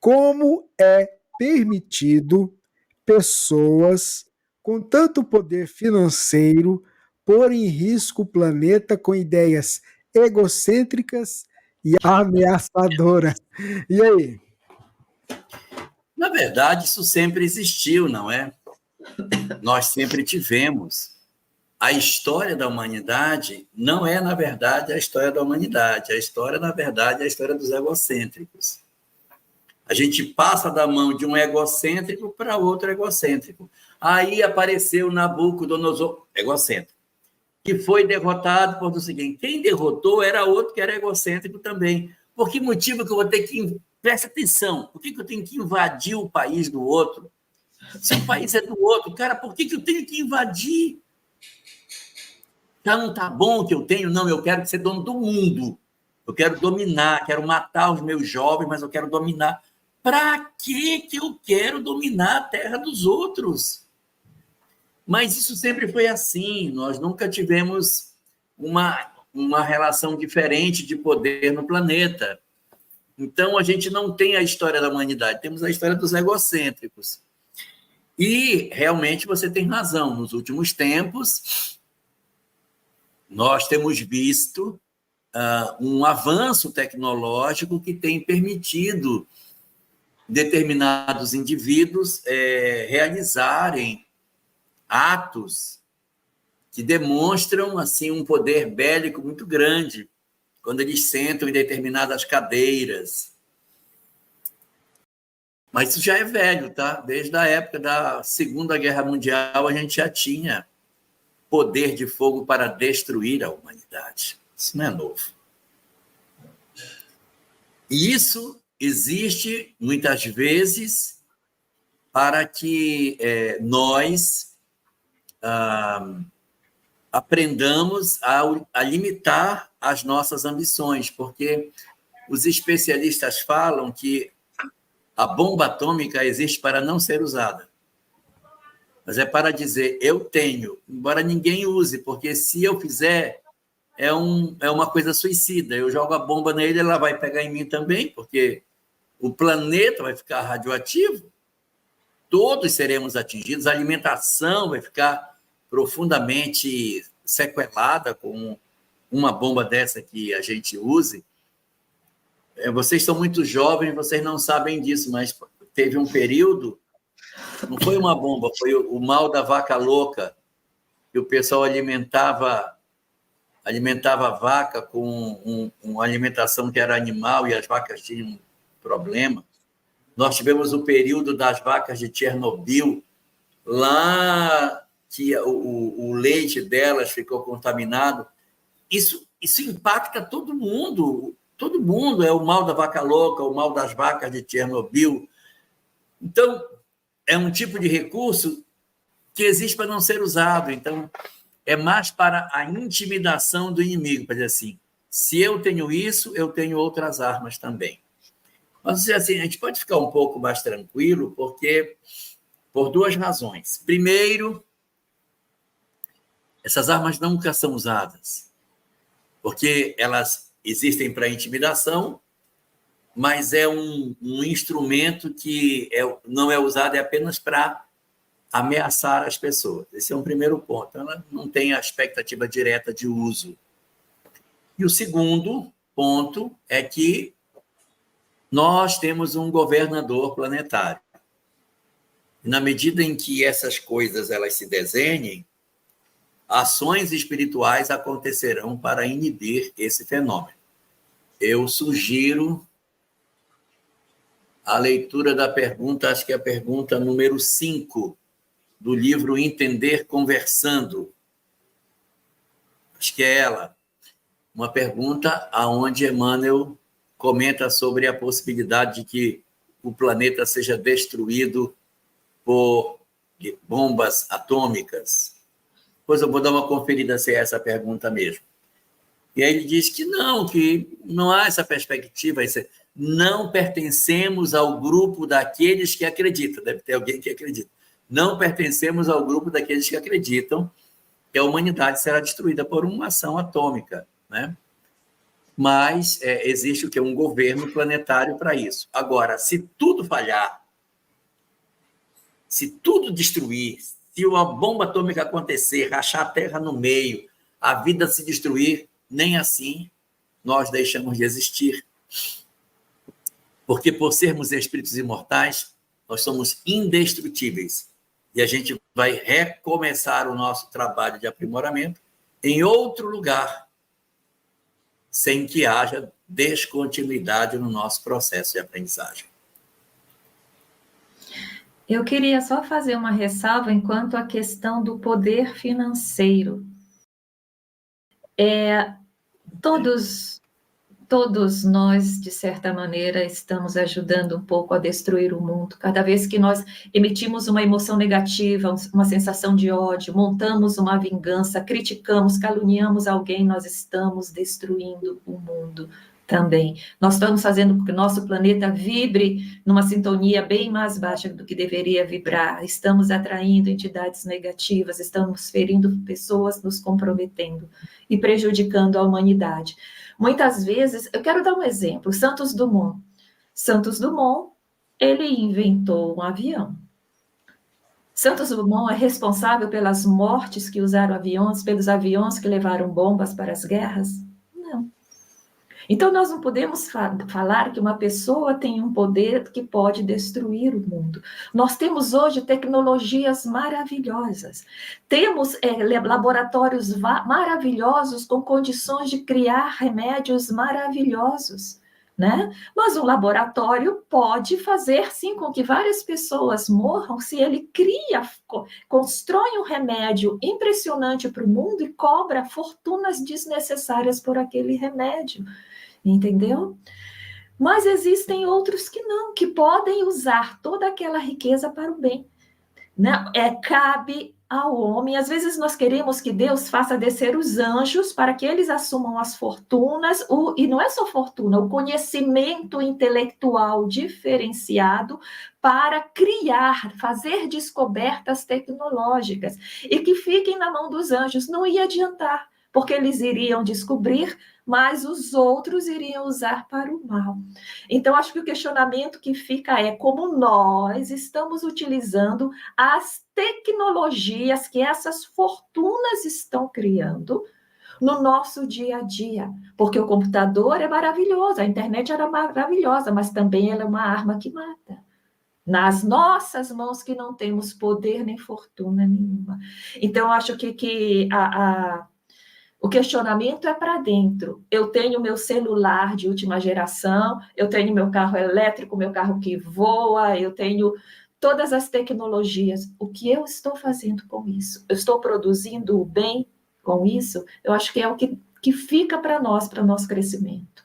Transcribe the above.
Como é permitido pessoas com tanto poder financeiro pôr em risco o planeta com ideias egocêntricas e ameaçadoras? E aí? Na verdade, isso sempre existiu, não é? Nós sempre tivemos. A história da humanidade não é, na verdade, a história da humanidade. A história, na verdade, é a história dos egocêntricos. A gente passa da mão de um egocêntrico para outro egocêntrico. Aí apareceu Nabucodonosor, egocêntrico, que foi derrotado por o seguinte: quem derrotou era outro que era egocêntrico também. Por que motivo que eu vou ter que... Presta atenção, por que eu tenho que invadir o país do outro? Se o país é do outro, cara, por que eu tenho que invadir? Já não está bom o que eu tenho? Não, eu quero ser dono do mundo. Eu quero dominar, quero matar os meus jovens, mas eu quero dominar. Para que eu quero dominar a terra dos outros? Mas isso sempre foi assim. Nós nunca tivemos uma relação diferente de poder no planeta. Então, a gente não tem a história da humanidade, temos a história dos egocêntricos. E, realmente, você tem razão. Nos últimos tempos, nós temos visto um avanço tecnológico que tem permitido determinados indivíduos realizarem atos que demonstram assim um poder bélico muito grande quando eles sentam em determinadas cadeiras. Mas isso já é velho, tá? Desde a época da Segunda Guerra Mundial, a gente já tinha poder de fogo para destruir a humanidade. Isso não é novo. E isso existe, muitas vezes, para que nós aprendamos a limitar as nossas ambições, porque os especialistas falam que a bomba atômica existe para não ser usada. Mas é para dizer, eu tenho, embora ninguém use, porque se eu fizer, é uma coisa suicida. Eu jogo a bomba nele, ela vai pegar em mim também, porque o planeta vai ficar radioativo, todos seremos atingidos, a alimentação vai ficar profundamente sequelada com uma bomba dessa que a gente use. Vocês são muito jovens, vocês não sabem disso, mas teve um período, não foi uma bomba, foi o mal da vaca louca, que o pessoal alimentava a vaca com uma alimentação que era animal e as vacas tinham problema. Nós tivemos o período das vacas de Chernobyl, lá que o leite delas ficou contaminado. Isso impacta todo mundo. Todo mundo é o mal da vaca louca, o mal das vacas de Chernobyl. Então, é um tipo de recurso que existe para não ser usado. Então, é mais para a intimidação do inimigo, para dizer assim, se eu tenho isso, eu tenho outras armas também. Mas, assim, a gente pode ficar um pouco mais tranquilo, porque por duas razões. Primeiro, essas armas nunca são usadas, porque elas existem para intimidação, mas é um instrumento que não é usado apenas para ameaçar as pessoas. Esse é um primeiro ponto. Ela não tem a expectativa direta de uso. E o segundo ponto é que nós temos um governador planetário. E na medida em que essas coisas elas se desenhem, ações espirituais acontecerão para inibir esse fenômeno. Eu sugiro a leitura da pergunta, acho que é a pergunta número 5, do livro Entender Conversando. Acho que é ela. Uma pergunta onde Emmanuel comenta sobre a possibilidade de que o planeta seja destruído por bombas atômicas. Depois eu vou dar uma conferida se é essa pergunta mesmo. E aí ele diz que não há essa perspectiva, não pertencemos ao grupo daqueles que acreditam. Deve ter alguém que acredita. Não pertencemos ao grupo daqueles que acreditam que a humanidade será destruída por uma ação atômica, né? mas existe o que? Um governo planetário para isso. Agora, se tudo falhar, se tudo destruir, se uma bomba atômica acontecer, rachar a Terra no meio, a vida se destruir, nem assim nós deixamos de existir. Porque por sermos espíritos imortais, nós somos indestrutíveis. E a gente vai recomeçar o nosso trabalho de aprimoramento em outro lugar, sem que haja descontinuidade no nosso processo de aprendizagem. Eu queria só fazer uma ressalva enquanto à questão do poder financeiro. Todos nós, de certa maneira, estamos ajudando um pouco a destruir o mundo. Cada vez que nós emitimos uma emoção negativa, uma sensação de ódio, montamos uma vingança, criticamos, caluniamos alguém, nós estamos destruindo o mundo também. Nós estamos fazendo com que o nosso planeta vibre numa sintonia bem mais baixa do que deveria vibrar. Estamos atraindo entidades negativas, estamos ferindo pessoas, nos comprometendo e prejudicando a humanidade. Muitas vezes, eu quero dar um exemplo, Santos Dumont. Santos Dumont, ele inventou um avião. Santos Dumont é responsável pelas mortes que usaram aviões, pelos aviões que levaram bombas para as guerras? Não. Então, nós não podemos falar que uma pessoa tem um poder que pode destruir o mundo. Nós temos hoje tecnologias maravilhosas. Temos laboratórios maravilhosos com condições de criar remédios maravilhosos, né? Mas um laboratório pode fazer, sim, com que várias pessoas morram se ele constrói um remédio impressionante para o mundo e cobra fortunas desnecessárias por aquele remédio. Entendeu? Mas existem outros que não, que podem usar toda aquela riqueza para o bem, né? Cabe ao homem. Às vezes nós queremos que Deus faça descer os anjos para que eles assumam as fortunas, e não é só fortuna, o conhecimento intelectual diferenciado para criar, fazer descobertas tecnológicas, e que fiquem na mão dos anjos. Não ia adiantar, porque eles iriam descobrir, mas os outros iriam usar para o mal. Então, acho que o questionamento que fica é como nós estamos utilizando as tecnologias que essas fortunas estão criando no nosso dia a dia. Porque o computador é maravilhoso, a internet era maravilhosa, mas também ela é uma arma que mata. Nas nossas mãos que não temos poder nem fortuna nenhuma. Então, acho que o questionamento é para dentro. Eu tenho meu celular de última geração, eu tenho meu carro elétrico, meu carro que voa, eu tenho todas as tecnologias. O que eu estou fazendo com isso? Eu estou produzindo o bem com isso? Eu acho que é o que fica para nós, para o nosso crescimento.